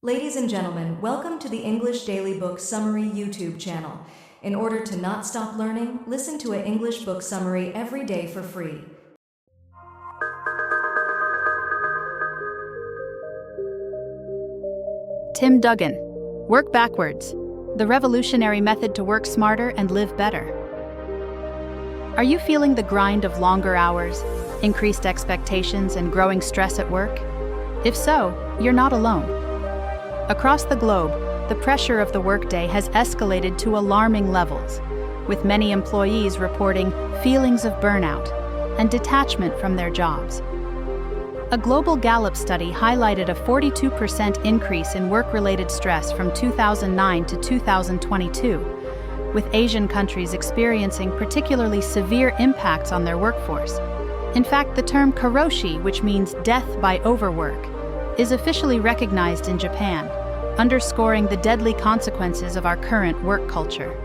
Ladies and gentlemen, welcome to the English Daily Book Summary YouTube channel. In order to not stop learning, listen to an English book summary every day for free. Tim Duggan, Work Backwards, the revolutionary method to work smarter and live better. Are you feeling the grind of longer hours, increased expectations, and growing stress at work? If so, you're not alone. Across the globe, the pressure of the workday has escalated to alarming levels, with many employees reporting feelings of burnout and detachment from their jobs. A global Gallup study highlighted a 42% increase in work-related stress from 2009 to 2022, with Asian countries experiencing particularly severe impacts on their workforce. In fact, the term karoshi, which means death by overwork, is officially recognized in Japan, underscoring the deadly consequences of our current work culture.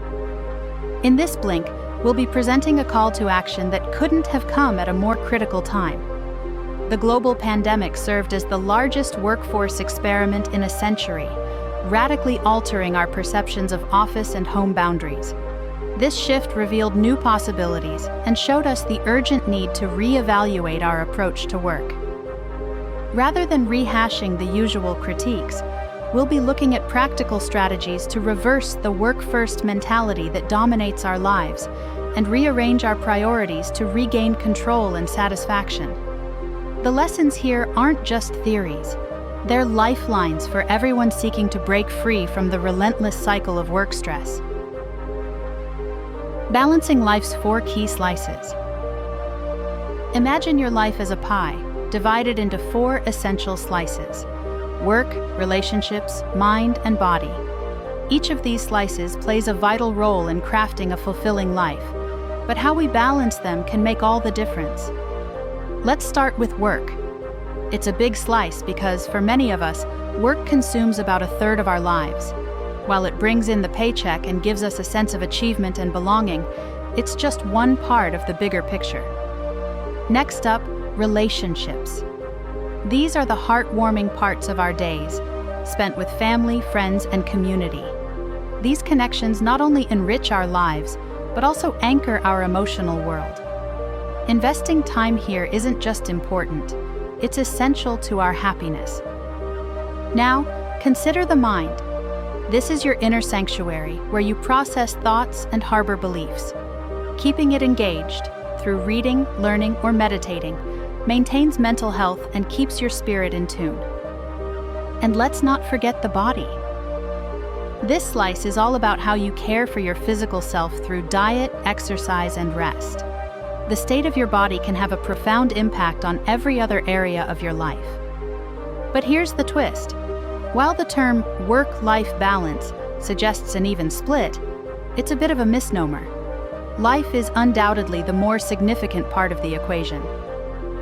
In this blink, we'll be presenting a call to action that couldn't have come at a more critical time. The global pandemic served as the largest workforce experiment in a century, radically altering our perceptions of office and home boundaries. This shift revealed new possibilities and showed us the urgent need to reevaluate our approach to work. Rather than rehashing the usual critiques, we'll be looking at practical strategies to reverse the work-first mentality that dominates our lives and rearrange our priorities to regain control and satisfaction. The lessons here aren't just theories. They're lifelines for everyone seeking to break free from the relentless cycle of work stress. Balancing life's 4 key slices. Imagine your life as a pie, divided into 4 essential slices: work, relationships, mind, and body. Each of these slices plays a vital role in crafting a fulfilling life, but how we balance them can make all the difference. Let's start with work. It's a big slice because, for many of us, work consumes about 1/3 of our lives. While it brings in the paycheck and gives us a sense of achievement and belonging, it's just one part of the bigger picture. Next up, relationships. These are the heartwarming parts of our days, spent with family, friends, and community. These connections not only enrich our lives, but also anchor our emotional world. Investing time here isn't just important, it's essential to our happiness. Now, consider the mind. This is your inner sanctuary where you process thoughts and harbor beliefs. Keeping it engaged, through reading, learning, or meditating, maintains mental health and keeps your spirit in tune. And let's not forget the body. This slice is all about how you care for your physical self through diet, exercise, and rest. The state of your body can have a profound impact on every other area of your life. But here's the twist. While the term work-life balance suggests an even split, it's a bit of a misnomer. Life is undoubtedly the more significant part of the equation.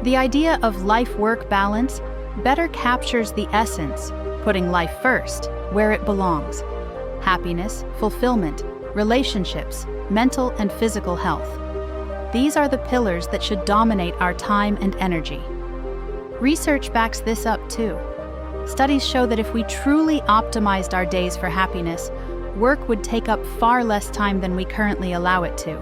The idea of life-work balance better captures the essence, putting life first, where it belongs. Happiness, fulfillment, relationships, mental and physical health. These are the pillars that should dominate our time and energy. Research backs this up too. Studies show that if we truly optimized our days for happiness, work would take up far less time than we currently allow it to.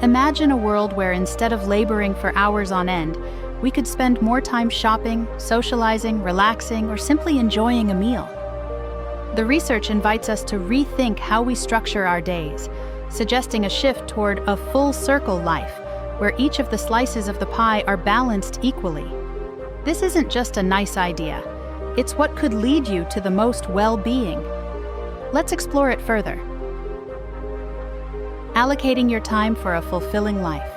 Imagine a world where instead of laboring for hours on end, we could spend more time shopping, socializing, relaxing, or simply enjoying a meal. The research invites us to rethink how we structure our days, suggesting a shift toward a full-circle life, where each of the slices of the pie are balanced equally. This isn't just a nice idea. It's what could lead you to the most well-being. Let's explore it further. Allocating your time for a fulfilling life.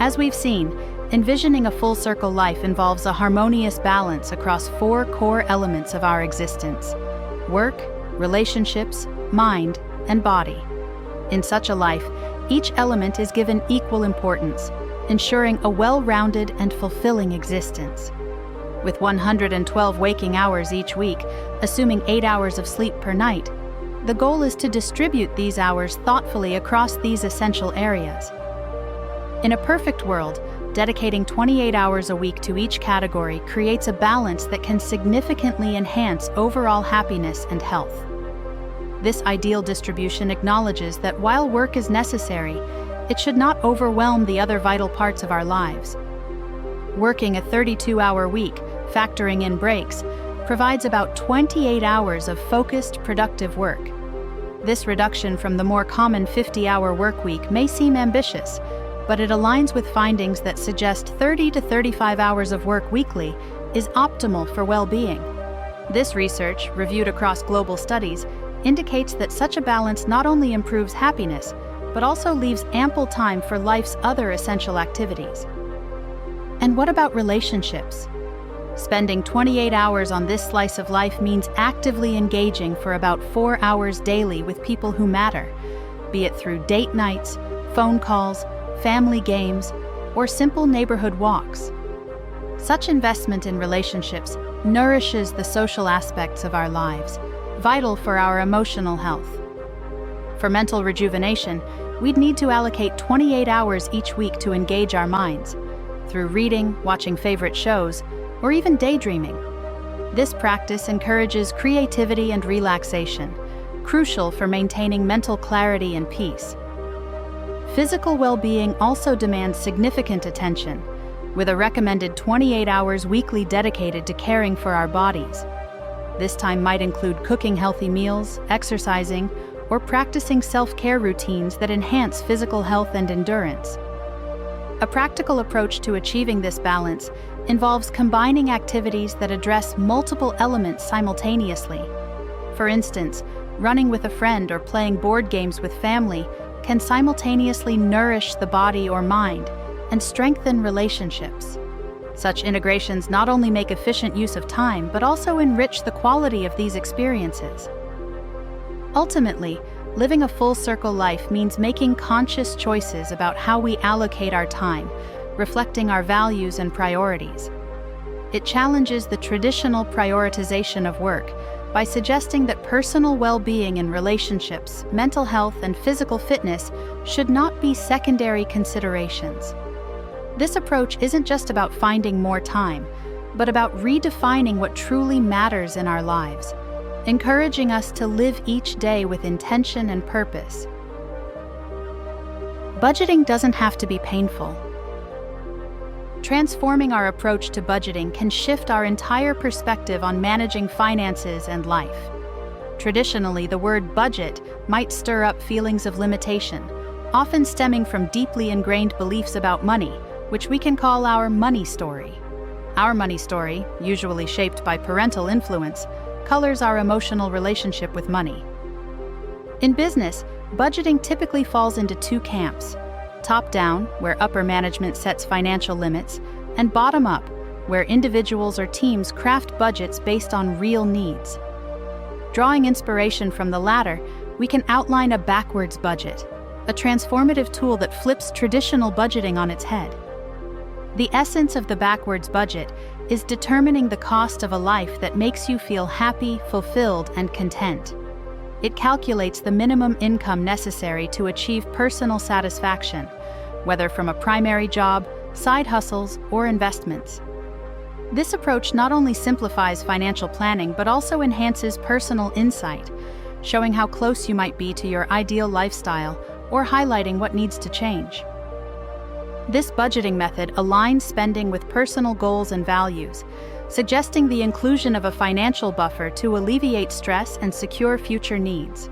As we've seen, envisioning a full-circle life involves a harmonious balance across 4 core elements of our existence: work, relationships, mind, and body. In such a life, each element is given equal importance, ensuring a well-rounded and fulfilling existence. With 112 waking hours each week, assuming 8 hours of sleep per night, the goal is to distribute these hours thoughtfully across these essential areas. In a perfect world, dedicating 28 hours a week to each category creates a balance that can significantly enhance overall happiness and health. This ideal distribution acknowledges that while work is necessary, it should not overwhelm the other vital parts of our lives. Working a 32-hour week, factoring in breaks, provides about 28 hours of focused, productive work. This reduction from the more common 50-hour work week may seem ambitious, but it aligns with findings that suggest 30 to 35 hours of work weekly is optimal for well-being. This research, reviewed across global studies, indicates that such a balance not only improves happiness, but also leaves ample time for life's other essential activities. And what about relationships? Spending 28 hours on this slice of life means actively engaging for about 4 hours daily with people who matter, be it through date nights, phone calls, family games, or simple neighborhood walks. Such investment in relationships nourishes the social aspects of our lives, vital for our emotional health. For mental rejuvenation, we'd need to allocate 28 hours each week to engage our minds, through reading, watching favorite shows, or even daydreaming. This practice encourages creativity and relaxation, crucial for maintaining mental clarity and peace. Physical well-being also demands significant attention, with a recommended 28 hours weekly dedicated to caring for our bodies. This time might include cooking healthy meals, exercising, or practicing self-care routines that enhance physical health and endurance. A practical approach to achieving this balance involves combining activities that address multiple elements simultaneously. For instance, running with a friend or playing board games with family can simultaneously nourish the body or mind and strengthen relationships. Such integrations not only make efficient use of time, but also enrich the quality of these experiences. Ultimately, living a full-circle life means making conscious choices about how we allocate our time, reflecting our values and priorities. It challenges the traditional prioritization of work by suggesting that personal well-being and relationships, mental health, and physical fitness should not be secondary considerations. This approach isn't just about finding more time, but about redefining what truly matters in our lives, encouraging us to live each day with intention and purpose. Budgeting doesn't have to be painful. Transforming our approach to budgeting can shift our entire perspective on managing finances and life. Traditionally, the word budget might stir up feelings of limitation, often stemming from deeply ingrained beliefs about money, which we can call our money story. Our money story, usually shaped by parental influence, colors our emotional relationship with money. In business, budgeting typically falls into two camps: top-down, where upper management sets financial limits, and bottom-up, where individuals or teams craft budgets based on real needs. Drawing inspiration from the latter, we can outline a backwards budget, a transformative tool that flips traditional budgeting on its head. The essence of the backwards budget is determining the cost of a life that makes you feel happy, fulfilled, and content. It calculates the minimum income necessary to achieve personal satisfaction, whether from a primary job, side hustles, or investments. This approach not only simplifies financial planning but also enhances personal insight, showing how close you might be to your ideal lifestyle or highlighting what needs to change. This budgeting method aligns spending with personal goals and values, suggesting the inclusion of a financial buffer to alleviate stress and secure future needs.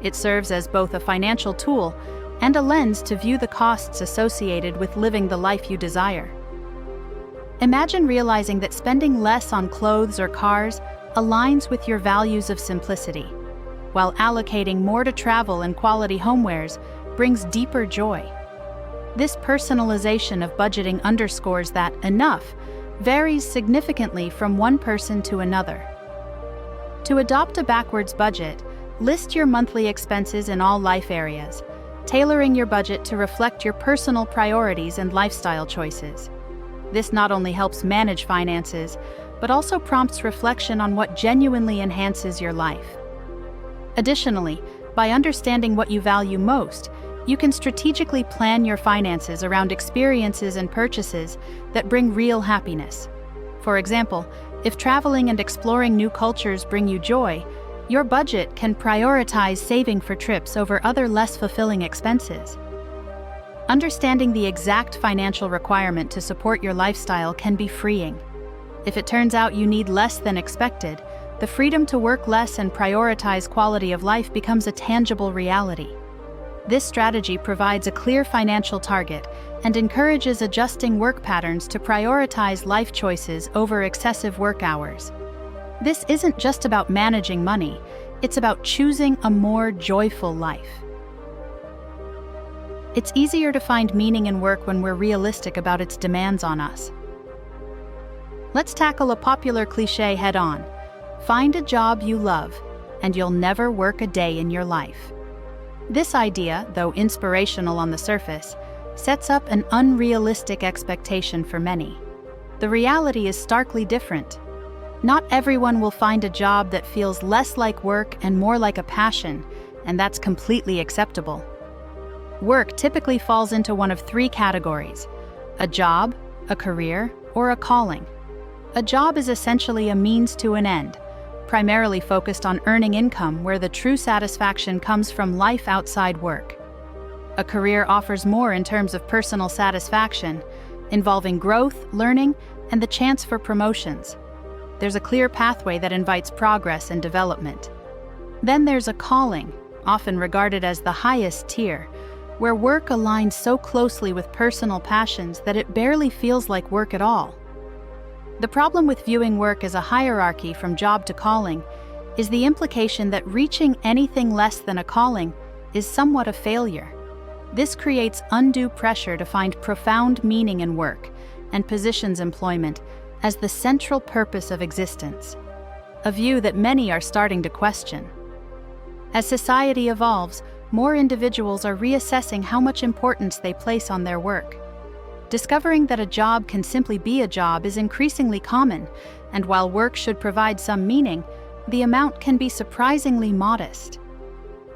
It serves as both a financial tool and a lens to view the costs associated with living the life you desire. Imagine realizing that spending less on clothes or cars aligns with your values of simplicity, while allocating more to travel and quality homewares brings deeper joy. This personalization of budgeting underscores that enough varies significantly from one person to another. To adopt a backwards budget, list your monthly expenses in all life areas, tailoring your budget to reflect your personal priorities and lifestyle choices. This not only helps manage finances, but also prompts reflection on what genuinely enhances your life. Additionally, by understanding what you value most, You can strategically plan your finances around experiences and purchases that bring real happiness. For example, if traveling and exploring new cultures bring you joy, your budget can prioritize saving for trips over other less fulfilling expenses. Understanding the exact financial requirement to support your lifestyle can be freeing. If it turns out you need less than expected, the freedom to work less and prioritize quality of life becomes a tangible reality. This strategy provides a clear financial target and encourages adjusting work patterns to prioritize life choices over excessive work hours. This isn't just about managing money, it's about choosing a more joyful life. It's easier to find meaning in work when we're realistic about its demands on us. Let's tackle a popular cliché head-on. Find a job you love, and you'll never work a day in your life. This idea, though inspirational on the surface, sets up an unrealistic expectation for many. The reality is starkly different. Not everyone will find a job that feels less like work and more like a passion, and that's completely acceptable. Work typically falls into one of three categories: a job, a career, or a calling. A job is essentially a means to an end, primarily focused on earning income where the true satisfaction comes from life outside work. A career offers more in terms of personal satisfaction, involving growth, learning, and the chance for promotions. There's a clear pathway that invites progress and development. Then there's a calling, often regarded as the highest tier, where work aligns so closely with personal passions that it barely feels like work at all. The problem with viewing work as a hierarchy from job to calling is the implication that reaching anything less than a calling is somewhat a failure. This creates undue pressure to find profound meaning in work and positions employment as the central purpose of existence, a view that many are starting to question. As society evolves, more individuals are reassessing how much importance they place on their work. Discovering that a job can simply be a job is increasingly common, and while work should provide some meaning, the amount can be surprisingly modest.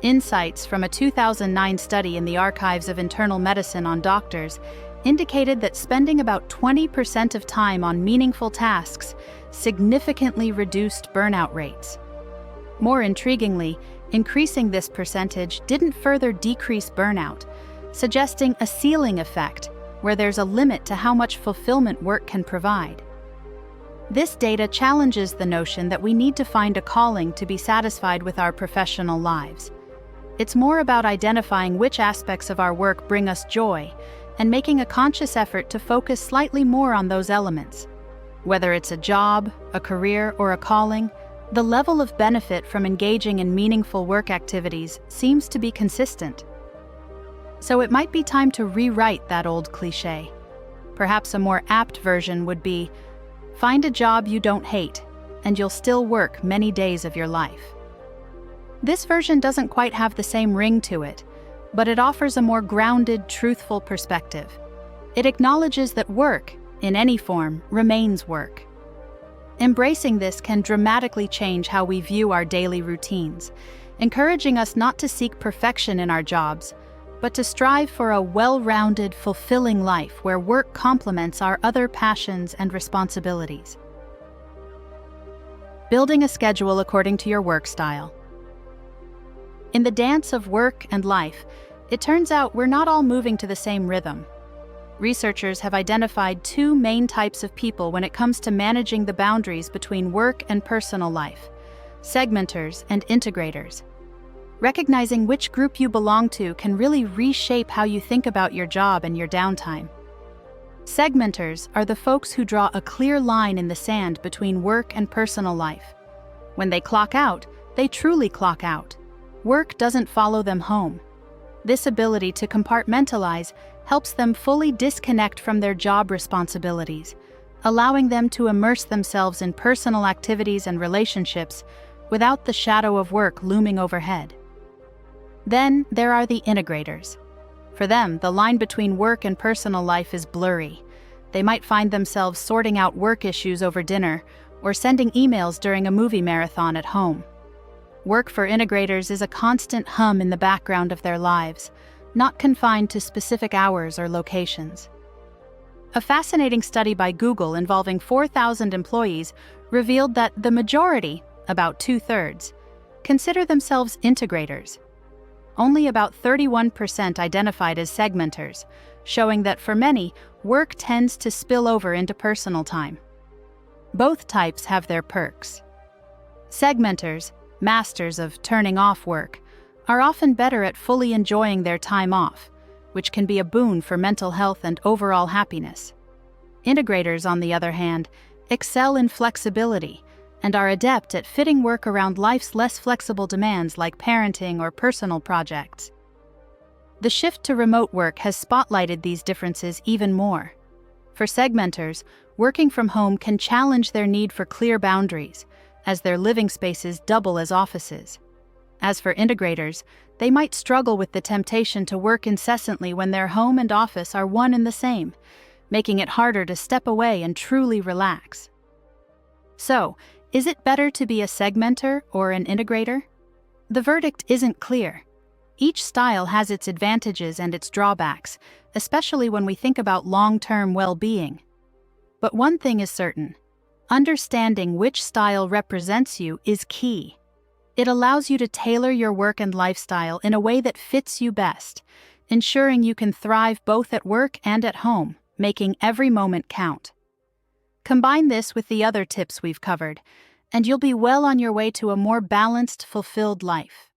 Insights from a 2009 study in the Archives of Internal Medicine on doctors indicated that spending about 20% of time on meaningful tasks significantly reduced burnout rates. More intriguingly, increasing this percentage didn't further decrease burnout, suggesting a ceiling effect where there's a limit to how much fulfillment work can provide. This data challenges the notion that we need to find a calling to be satisfied with our professional lives. It's more about identifying which aspects of our work bring us joy and making a conscious effort to focus slightly more on those elements. Whether it's a job, a career, or a calling, the level of benefit from engaging in meaningful work activities seems to be consistent. So it might be time to rewrite that old cliché. Perhaps a more apt version would be, find a job you don't hate, and you'll still work many days of your life. This version doesn't quite have the same ring to it, but it offers a more grounded, truthful perspective. It acknowledges that work, in any form, remains work. Embracing this can dramatically change how we view our daily routines, encouraging us not to seek perfection in our jobs, but to strive for a well-rounded, fulfilling life where work complements our other passions and responsibilities. Building a schedule according to your work style. In the dance of work and life, it turns out we're not all moving to the same rhythm. Researchers have identified two main types of people when it comes to managing the boundaries between work and personal life: segmenters and integrators. Recognizing which group you belong to can really reshape how you think about your job and your downtime. Segmenters are the folks who draw a clear line in the sand between work and personal life. When they clock out, they truly clock out. Work doesn't follow them home. This ability to compartmentalize helps them fully disconnect from their job responsibilities, allowing them to immerse themselves in personal activities and relationships without the shadow of work looming overhead. Then there are the integrators. For them, the line between work and personal life is blurry. They might find themselves sorting out work issues over dinner or sending emails during a movie marathon at home. Work for integrators is a constant hum in the background of their lives, not confined to specific hours or locations. A fascinating study by Google involving 4,000 employees revealed that the majority, about 2/3, consider themselves integrators. Only about 31% identified as segmenters, showing that for many, work tends to spill over into personal time. Both types have their perks. Segmenters, masters of turning off work, are often better at fully enjoying their time off, which can be a boon for mental health and overall happiness. Integrators, on the other hand, excel in flexibility and are adept at fitting work around life's less flexible demands like parenting or personal projects. The shift to remote work has spotlighted these differences even more. For segmenters, working from home can challenge their need for clear boundaries, as their living spaces double as offices. As for integrators, they might struggle with the temptation to work incessantly when their home and office are one and the same, making it harder to step away and truly relax. So, is it better to be a segmenter or an integrator? The verdict isn't clear. Each style has its advantages and its drawbacks, especially when we think about long-term well-being. But one thing is certain: understanding which style represents you is key. It allows you to tailor your work and lifestyle in a way that fits you best, ensuring you can thrive both at work and at home, making every moment count. Combine this with the other tips we've covered, and you'll be well on your way to a more balanced, fulfilled life.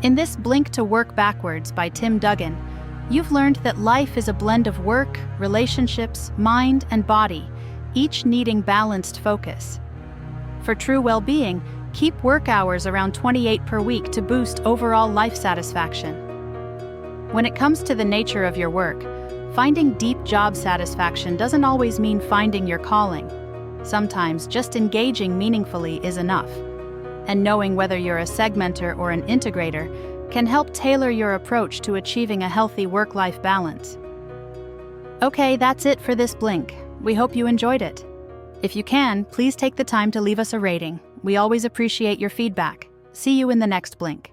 In this Blink to Work Backwards by Tim Duggan, you've learned that life is a blend of work, relationships, mind, and body, each needing balanced focus. For true well-being, keep work hours around 28 per week to boost overall life satisfaction. When it comes to the nature of your work, finding deep job satisfaction doesn't always mean finding your calling. Sometimes just engaging meaningfully is enough. And knowing whether you're a segmenter or an integrator can help tailor your approach to achieving a healthy work-life balance. Okay, that's it for this Blink. We hope you enjoyed it. If you can, please take the time to leave us a rating. We always appreciate your feedback. See you in the next Blink.